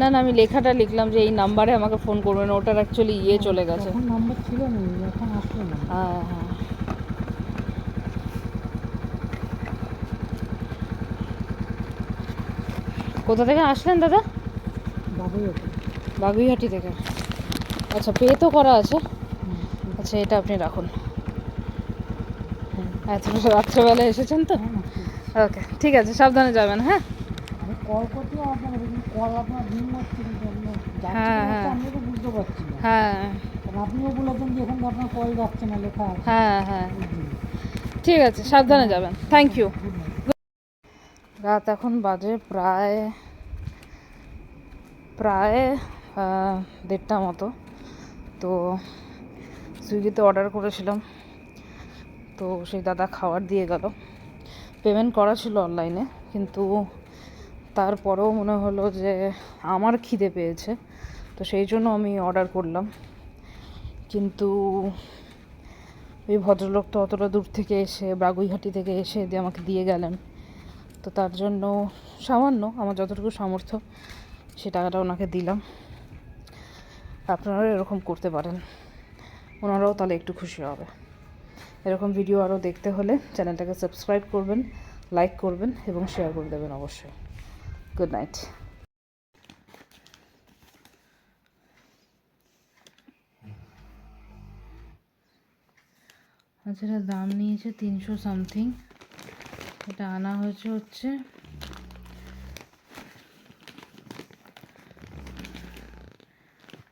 না না, আমি লেখাটা লিখলাম যে এই নাম্বারে আমাকে ফোন করবেন, ওটার অ্যাকচুয়ালি চলে গেছে। তখন নাম্বার ছিল না, এখন আসলো না। হ্যাঁ হ্যাঁ। কোথা থেকে আসলেন দাদা? বাবুইহাটি। বাগুইহাটি থেকে। আচ্ছা, পে তো করা আছে। আচ্ছা, এটা আপনি রাখুন। এতটা রাত্রেবেলা এসেছেন তো। ওকে, ঠিক আছে, সাবধানে যাবেন। হ্যাঁ আমি কল করছিলাম আপনাকে, কিন্তু কল আপনার রিং হচ্ছে, কিন্তু আপনার যাচ্ছে হ্যাঁ না, হ্যাঁ আমি তো বুঝতে পারছি না। হ্যাঁ কারণ আপনিও বলেছেন যে এখানে আপনার কল যাচ্ছে না, লেখা আছে। হ্যাঁ হ্যাঁ, ঠিক আছে, সাবধানে যাবেন। Thank you. Good night. রাত এখন বাজে প্রায় প্রায় 1:30টা মতো। তো সুইগিতে অর্ডার করেছিলাম, তো সেই দাদা খাবার দিয়ে গেল। পেমেন্ট করা ছিল অনলাইনে, কিন্তু তারপরেও মনে হলো যে আমার খিদে পেয়েছে, তো সেই জন্য আমি অর্ডার করলাম। কিন্তু ওই ভদ্রলোক তো অতটা দূর থেকে এসে, বাগুইহাটি থেকে এসে দিয়ে আমাকে দিয়ে গেলেন, তো তার জন্য সামান্য আমার যতটুকু সামর্থ্য সে টাকাটা ওনাকে দিলাম। আপনারাও এরকম করতে পারেন, ওনারাও তাহলে একটু খুশি হবে। এরকম ভিডিও আরও দেখতে হলে চ্যানেলটাকে সাবস্ক্রাইব করবেন, লাইক করবেন এবং শেয়ার করে দেবেন অবশ্যই। Good night. আচ্ছা, এটার দাম নিয়েছে 300 সামথিং। এটা আনা হচ্ছে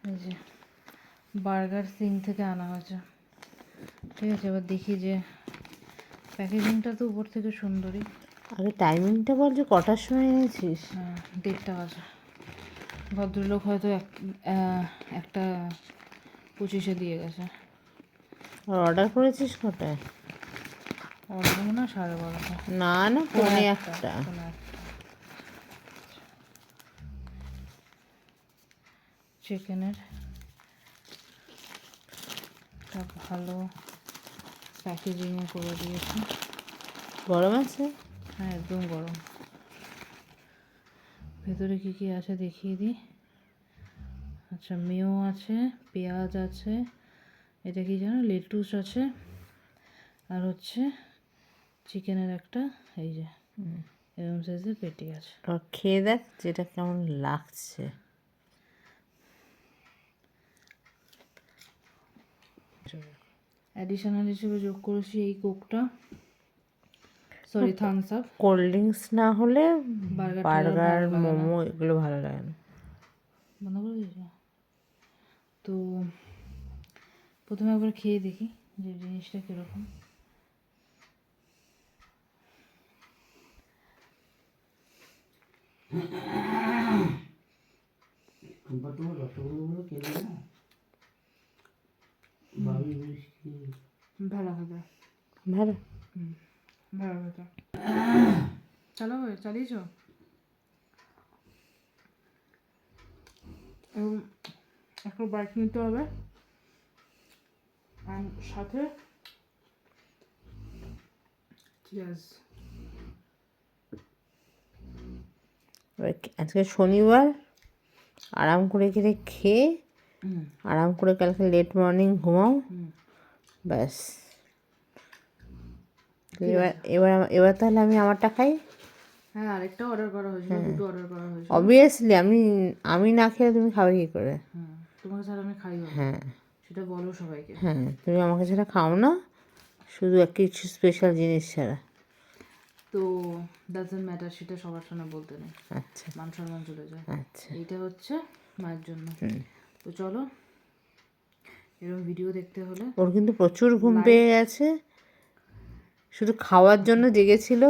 এই যে বার্গার সিং থেকে আনা হয়েছে। ঠিক আছে, এবার দেখি যে প্যাকেজিংটা তো উপর থেকে সুন্দরই। আগে টাইমিংটা বল, যে কটার সময় এনেছিস? হ্যাঁ, 1:30টা বাজে। ভদ্রলোক হয়তো 1:25 দিয়ে গেছে। আর অর্ডার করেছিস কটায়? অর্ডার মনে হয় 12:30। না না, পৌনে একটা। চিকেনের একটা ভালো প্যাকেজিংয়ে করে দিয়েছে। গরম আছে? হ্যাঁ, একদম গরম। ভেতরে কী কী আছে দেখিয়ে দিই। আচ্ছা, মেও আছে, পেঁয়াজ আছে, এটা কি জানো, লেটুস আছে, আর হচ্ছে চিকেনের একটা এই যে এরকম সাইজের পেটি আছে। আর খেয়ে দেখ যেটা কেমন লাগছে। অ্যাডিশনাল হিসেবে যোগ করেছি এই কোকটা, sorry Thums Up. Cold drinks না হলে বার্গার, ভালো লাগে না। মোমো এগুলো ভালো লাগে না। বন্ধ করে দিয়েছি। তো প্রথমে একবার খেয়ে দেখি যে জিনিসটা কীরকম। ভালো হবে, ভালো। ভালো হবে। চালিয়েছ এবং একটা বাইক নিতে হবে, আর সাথে চিয়ার্স। আজকে শনিবার, আরাম করে খেয়ে আরাম করে কালকে লেট মর্নিং ঘুমাও, ব্যাস। এবার তাহলে আমি আমারটা খাই। হ্যাঁ, আরেকটা অর্ডার করা হয়েছিল, দুটো অর্ডার করা হয়েছিল। অবভিয়াসলি আমি না খেলে তুমি খাবে কী করে? তোমাকে ছাড়া আমি খাই না, হ্যাঁ সেটা বলো সবাইকে। হ্যাঁ, তুমি আমাকে ছাড়া খাও না, শুধু কিছু স্পেশাল জিনিস ছাড়া। তো ডাজন্ট ম্যাটার, সেটা সবার সামনে বলতে নেই, আচ্ছা মান সম্মান চলে যায়। আচ্ছা, এইটা হচ্ছে মায়ের জন্য। তো চলো, এরকম ভিডিও দেখতে হলে। ওর কিন্তু প্রচুর ঘুম পেয়ে গেছে, শুধু খাওয়ার জন্য জেগেছিল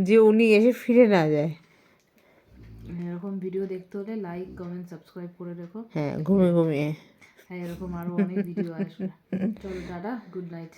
যে উনি এসে ফিরে না যায়। এরকম ভিডিও দেখতে হলে লাইক, কমেন্ট, সাবস্ক্রাইব করে রেখো। হ্যাঁ, ঘুমিয়ে ঘুমিয়ে। হ্যাঁ, এরকম আরও অনেক ভিডিও আসবে। চলো, টাটা, গুড নাইট।